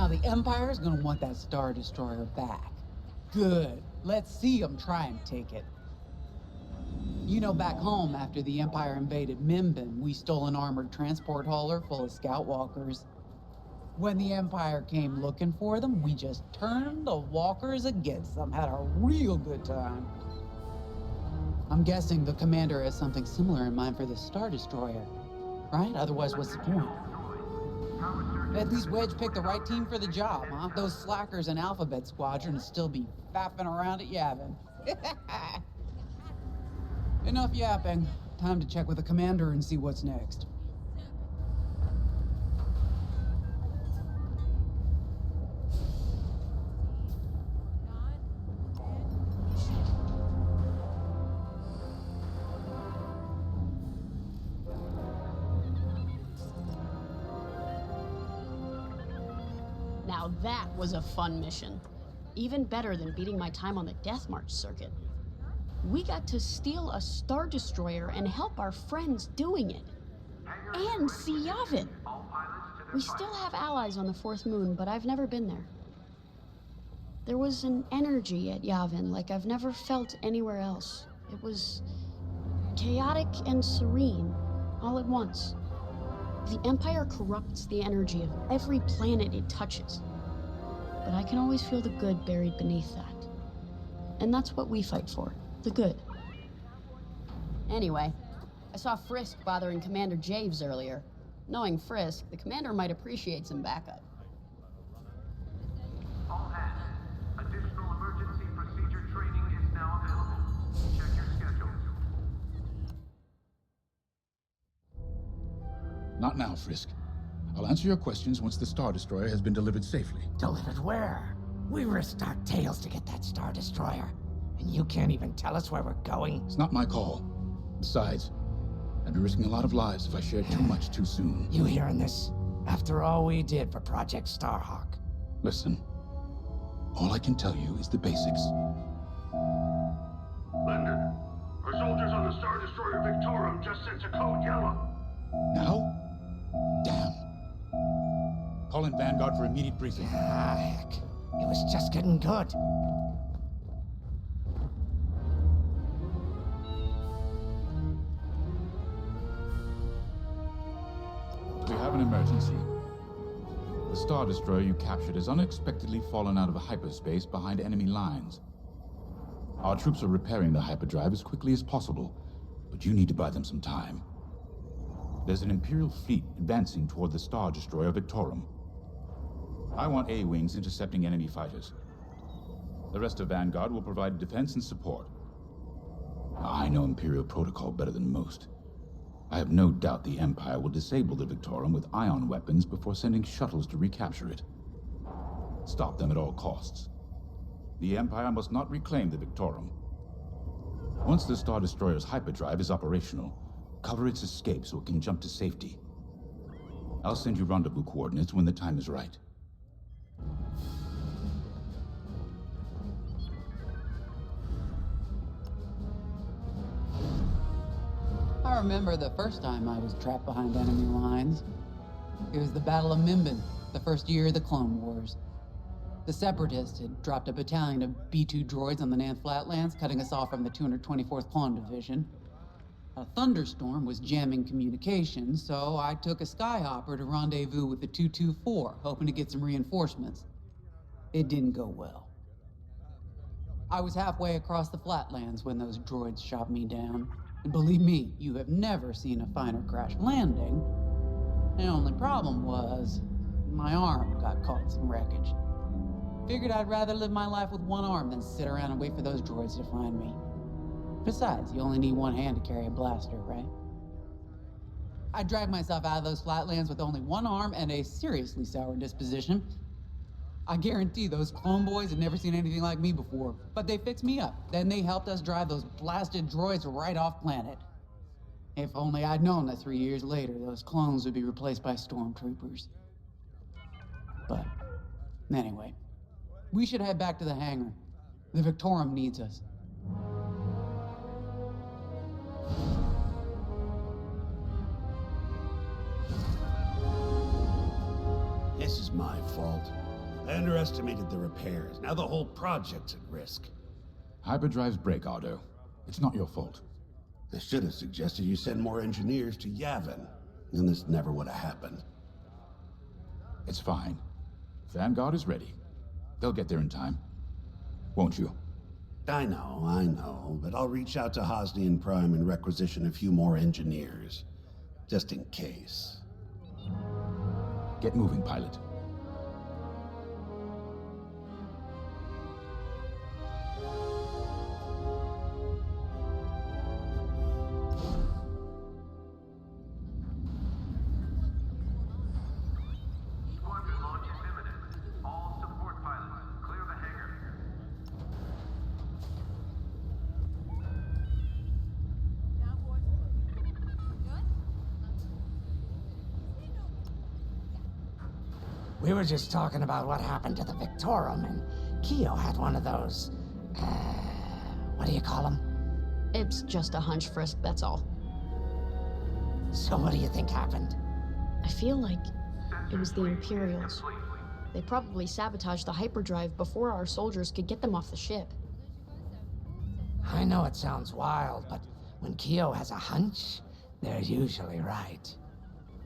Now the Empire's gonna want that Star Destroyer back. Good. Let's see them try and take it. You know, back home, after the Empire invaded Minbin, we stole an armored transport hauler full of scout walkers. When the Empire came looking for them, we just turned the walkers against them, had a real good time. I'm guessing the commander has something similar in mind for the Star Destroyer, right? Otherwise, what's the point? At least Wedge picked the right team for the job, huh? Those slackers in Alphabet Squadron would still be faffing around at Yavin. Enough yapping. Time to check with the commander and see what's next. Now that was a fun mission. Even better than beating my time on the Death March circuit. We got to steal a Star Destroyer and help our friends doing it. And see Yavin. We still have allies on the Fourth Moon, but I've never been there. There was an energy at Yavin like I've never felt anywhere else. It was chaotic and serene, all at once. The Empire corrupts the energy of every planet it touches. But I can always feel the good buried beneath that. And that's what we fight for. The good. Anyway, I saw Frisk bothering Commander Javes earlier. Knowing Frisk, the commander might appreciate some backup. All hands, additional emergency procedure training is now available. Check your schedules. Not now, Frisk. I'll answer your questions once the Star Destroyer has been delivered safely. Delivered where? We risked our tails to get that Star Destroyer. And you can't even tell us where we're going? It's not my call. Besides, I'd be risking a lot of lives if I shared too much too soon. You hearing this? After all we did for Project Starhawk. Listen, all I can tell you is the basics. Linden, our soldiers on the Star Destroyer Victorum just sent a code yellow. Now? Damn. Call in Vanguard for immediate briefing. Ah, heck. It was just getting good. We have an emergency. The Star Destroyer you captured has unexpectedly fallen out of hyperspace behind enemy lines. Our troops are repairing the hyperdrive as quickly as possible, but you need to buy them some time. There's an Imperial fleet advancing toward the Star Destroyer Victorum. I want A-wings intercepting enemy fighters. The rest of Vanguard will provide defense and support. I know Imperial protocol better than most. I have no doubt the Empire will disable the Victorum with ion weapons before sending shuttles to recapture it. Stop them at all costs. The Empire must not reclaim the Victorum. Once the Star Destroyer's hyperdrive is operational, cover its escape so it can jump to safety. I'll send you rendezvous coordinates when the time is right. I remember the first time I was trapped behind enemy lines. It was the Battle of Minbin, the first year of the Clone Wars. The Separatists had dropped a battalion of B-2 droids on the Nanth Flatlands, cutting us off from the 224th Clone Division. A thunderstorm was jamming communications, so I took a skyhopper to rendezvous with the 224, hoping to get some reinforcements. It didn't go well. I was halfway across the Flatlands when those droids shot me down. And believe me, you have never seen a finer crash landing. The only problem was, my arm got caught in some wreckage. Figured I'd rather live my life with one arm than sit around and wait for those droids to find me. Besides, you only need one hand to carry a blaster, right? I dragged myself out of those flatlands with only one arm and a seriously sour disposition. I guarantee those clone boys had never seen anything like me before, but they fixed me up. Then they helped us drive those blasted droids right off planet. If only I'd known that 3 years later, those clones would be replaced by stormtroopers. But anyway, we should head back to the hangar. The Victorum needs us. This is my fault. I underestimated the repairs. Now the whole project's at risk. Hyperdrives break, Ardo. It's not your fault. I should have suggested you send more engineers to Yavin. Then this never would have happened. It's fine. Vanguard is ready. They'll get there in time. Won't you? I know, but I'll reach out to Yavin Prime and requisition a few more engineers. Just in case. Get moving, pilot. Squadron launch is imminent. All support pilots, clear the hangar. We were just talking about what happened to the Victorum, and Keo had one of those, what do you call them? It's just a hunch, Frisk, that's all. So what do you think happened? I feel like it was the Imperials. They probably sabotaged the hyperdrive before our soldiers could get them off the ship. I know it sounds wild, but when Keo has a hunch, they're usually right.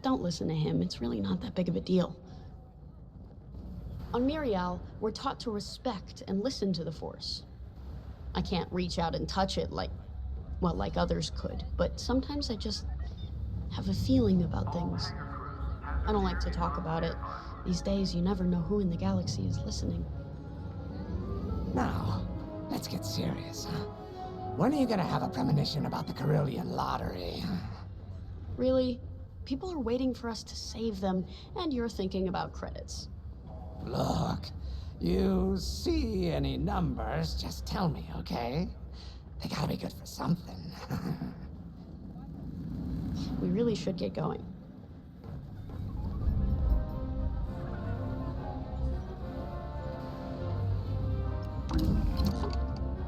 Don't listen to him, it's really not that big of a deal. On Mirial, we're taught to respect and listen to the Force. I can't reach out and touch it like others could, but sometimes I just have a feeling about things. I don't like to talk about it. These days, you never know who in the galaxy is listening. Now, let's get serious, huh? When are you gonna have a premonition about the Carillion lottery? Really? People are waiting for us to save them, and you're thinking about credits. Look, you see any numbers, just tell me, okay? They gotta be good for something. We really should get going.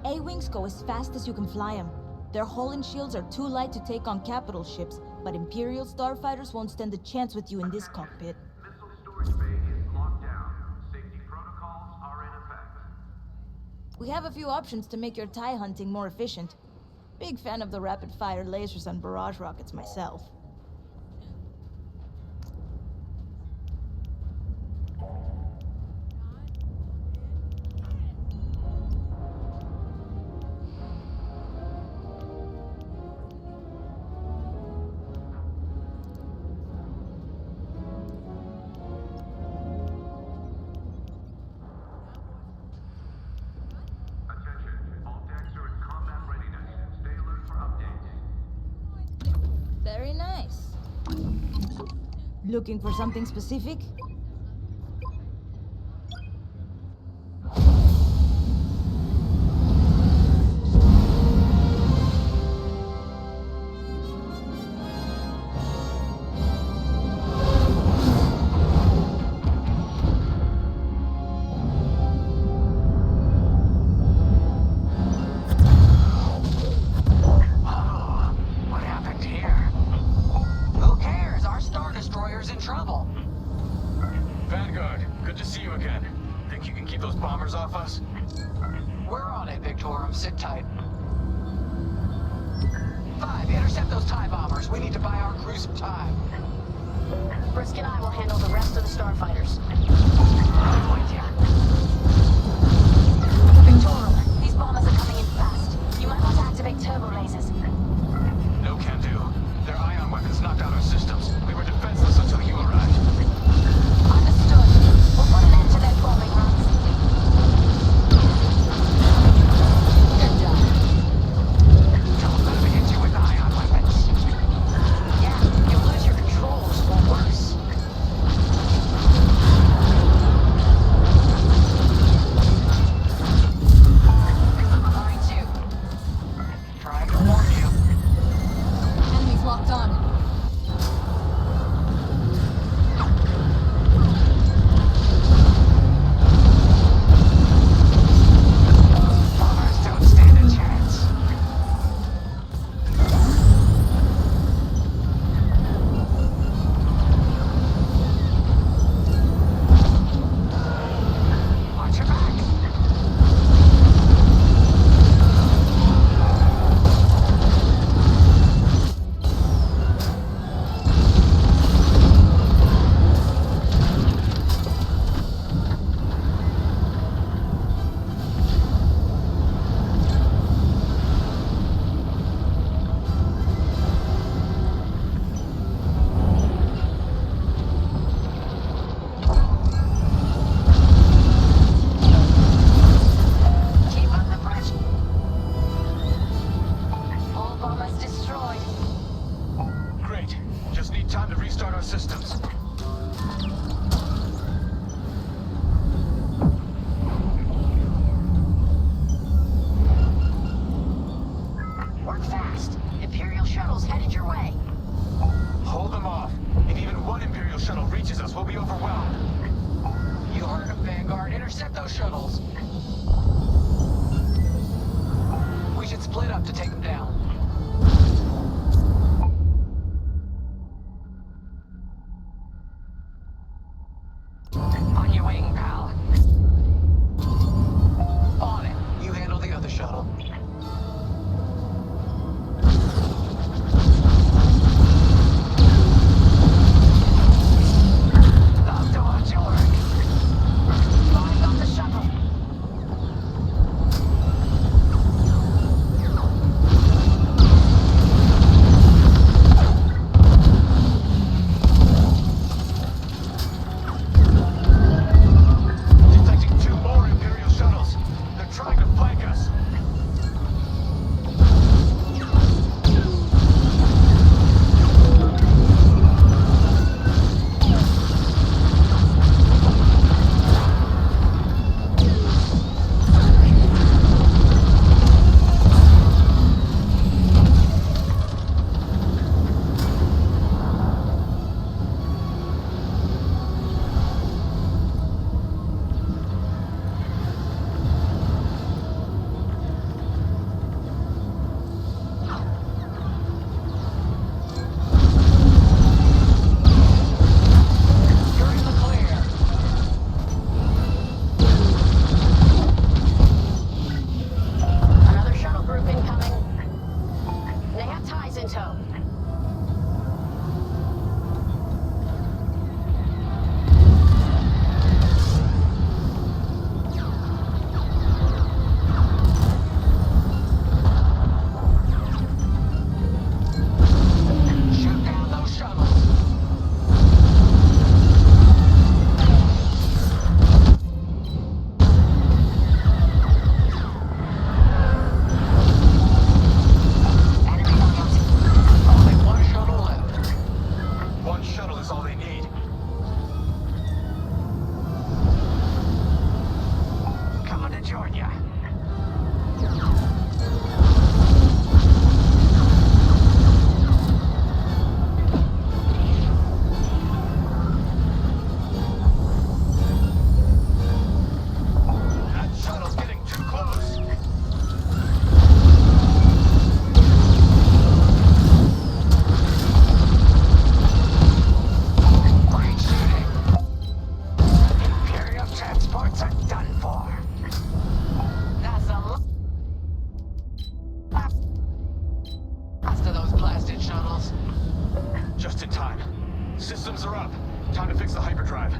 A-Wings go as fast as you can fly them. Their hull and shields are too light to take on capital ships, but Imperial starfighters won't stand a chance with you in this cockpit. Missile storage bay is locked down. Safety protocols are in effect. We have a few options to make your TIE hunting more efficient. Big fan of the rapid-fire lasers and barrage rockets myself. Attention, all decks are in combat readiness. Stay alert for updates. Very nice. Looking for something specific? What happened here? Who cares? Our Star Destroyer's in trouble. Vanguard, good to see you again. Think you can keep those bombers off us? We're on it, Victorum. Sit tight. 5, intercept those TIE bombers. We need to buy our crew some time. Frisk and I will handle the rest of the starfighters. I'm with ya. Victorum, these bombers are coming in fast. You might want to activate turbo lasers. No can do. Their ion weapons knocked out our systems. We were defenseless until you arrived. Understood. We'll put an end to their bombing runs. Good job. Don't let me hit you with ion weapons. Yeah, you'll lose your controls or worse. Line 2. Trying to warn you. Enemies locked on. destroyed. Great. Just need time to restart our systems. Work fast. Imperial shuttles headed your way. Hold them off. If even one Imperial shuttle reaches us, we'll be overwhelmed. You heard him, Vanguard. Intercept those shuttles. We should split up to take them down. On your wing, pal. On it. You handle the other shuttle. Love to watch you work. Flying on the shuttle. Detecting 2 more Imperial shuttles. They're trying to flank us. You're in the clear. Another shuttle group incoming. They have ties in tow. Shoot down those shuttles. Enemy loadout. Only one shuttle left. One shuttle is all they need. Coming to join ya. That shuttle's getting too close. Great shooting. Imperial transports are done for. That's a Last of those blasted shuttles. Just in time. Systems are up. Time to fix the hyperdrive.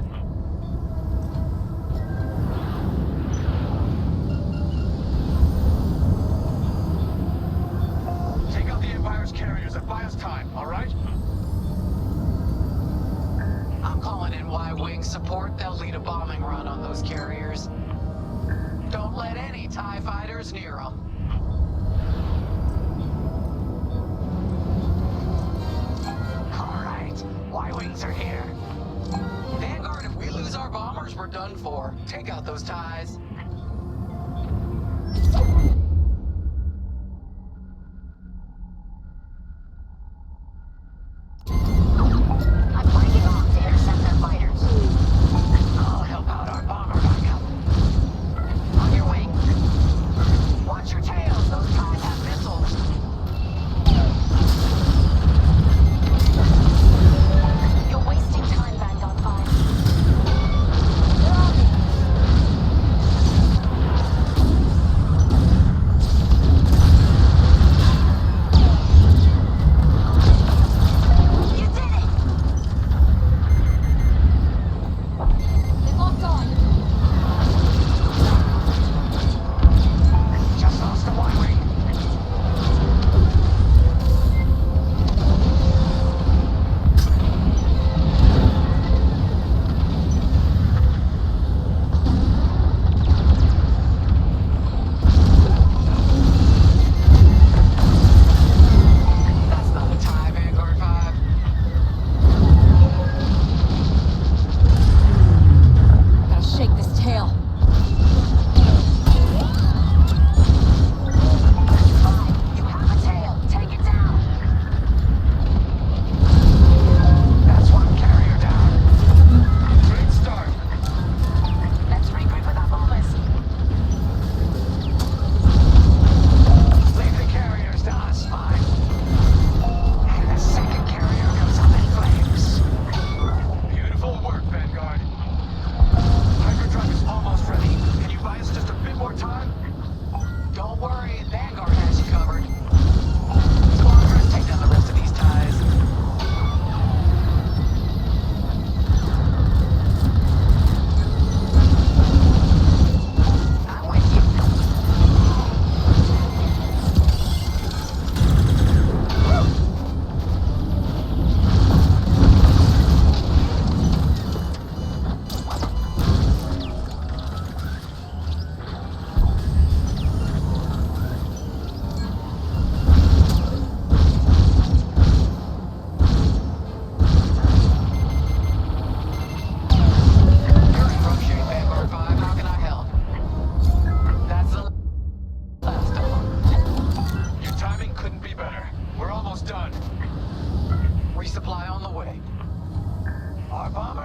Take out the Empire's carriers and buy us time, all right? I'm calling in Y-Wing support. They'll lead a bombing run on those carriers. Don't let any TIE fighters near them. all right. Y-wings are here. Vanguard, if we lose our bombers, we're done for. Take out those ties. I'm breaking off to intercept their fighters. I'll help out our bomber backup. On your wing. Watch your tails. Those ties have missiles. You're wasting time, Vanguard 5. They're on me.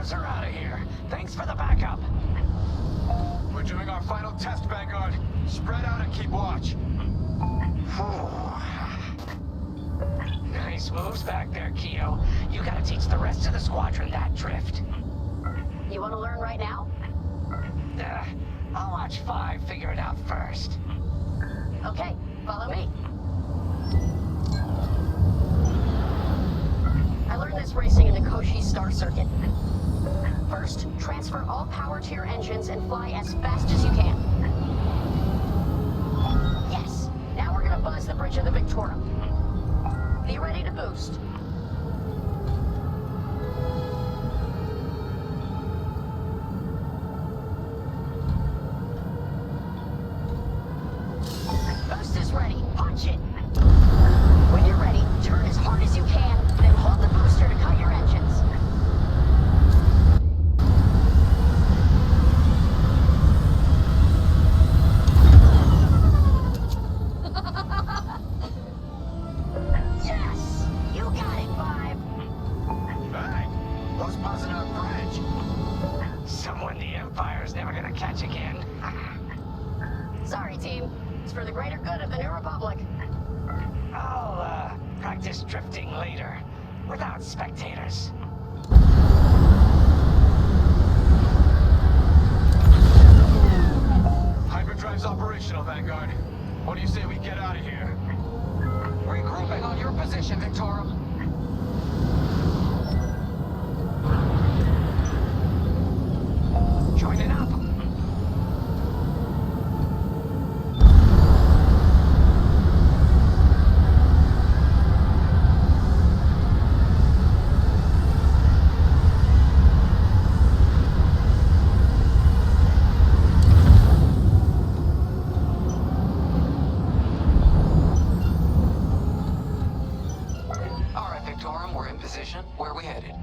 Buzz her out of here. Thanks for the backup. We're doing our final test, Vanguard. Spread out and keep watch. Nice moves back there, Keo. You gotta teach the rest of the squadron that drift. You want to learn right now? I'll watch 5 figure it out first. Okay, follow me. I learned this racing in the Koshi Star Circuit. First, transfer all power to your engines and fly as fast as you can. Yes! Now we're gonna buzz the bridge of the Victorum. Be ready to boost. Boost is ready. Punch it! When you're ready, turn as hard as you can, then hold the booster to cut your engines. Yes! You got it, Vibe! Hey! Who's buzzing our bridge? Someone the Empire's never gonna catch again. Sorry, team. It's for the greater good of the New Republic. I'll, practice drifting later, without spectators. Hyperdrive's operational, Vanguard. What do you say we get out of here? Regrouping on your position, Victorum. Joining up. Where are we headed?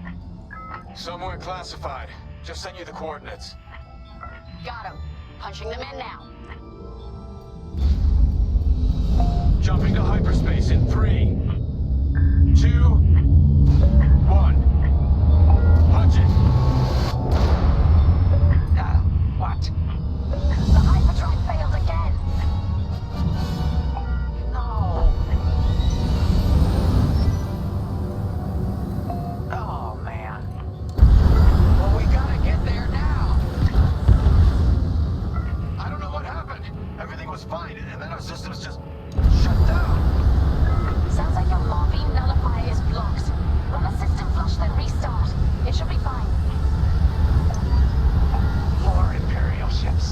Somewhere classified. Just sent you the coordinates. Got him. Punching them in now. Jumping to hyperspace in 3, 2, 1. Punch it. What? The hyperdrive failed again. No. Oh, man. Well, we gotta get there now. I don't know what happened. Everything was fine, and then our systems just shut down. Sounds like your lobby nullify is blocked. Run a system flush, then restart. It should be fine. 4 Imperial ships.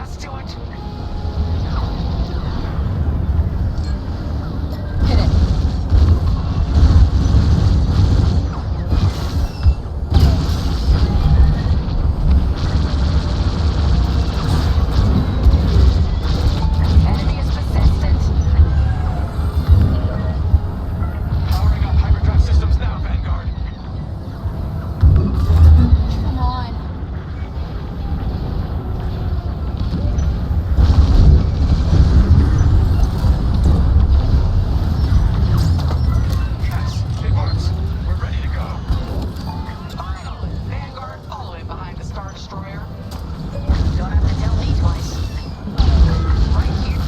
Let's do it. Hit it. Enemy is persistent. Powering up hyperdrive systems now, Vanguard. Come on. Yes, it works. We're ready to go. Finally! Vanguard all the way behind the Star Destroyer. Don't have to tell me twice. Right here.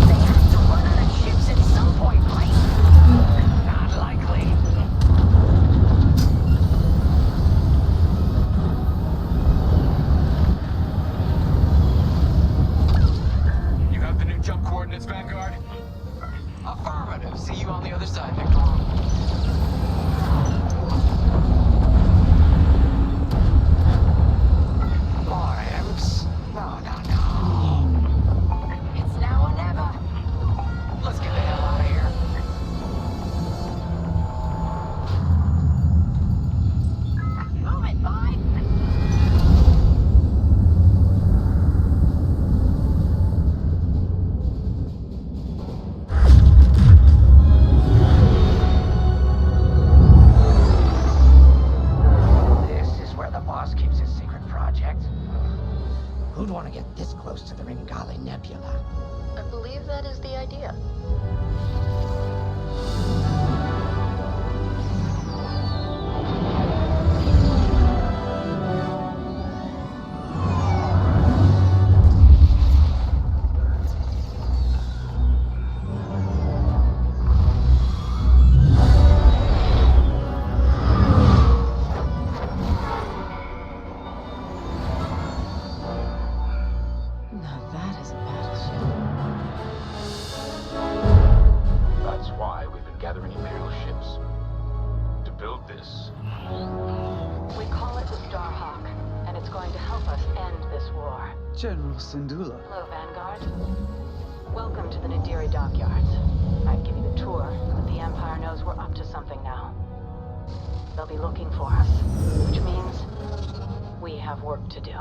They have to run out of ships at some point, right? Not likely. You have the new jump coordinates, Vanguard? Affirmative. See you on the other side, Victor. More imps. No. It's now or never. Let's get the hell out of here. Move it, boy! This is where the boss keeps his secret project. Who'd want to get this close to the Ringali Nebula? I believe that is the idea. Now that is a battleship. That's why we've been gathering Imperial ships. To build this. We call it the Starhawk, and it's going to help us end this war. General Syndulla. Hello, Vanguard. Welcome to the Nadiri dockyards. I'd give you the tour, but the Empire knows we're up to something now. They'll be looking for us, which means we have work to do.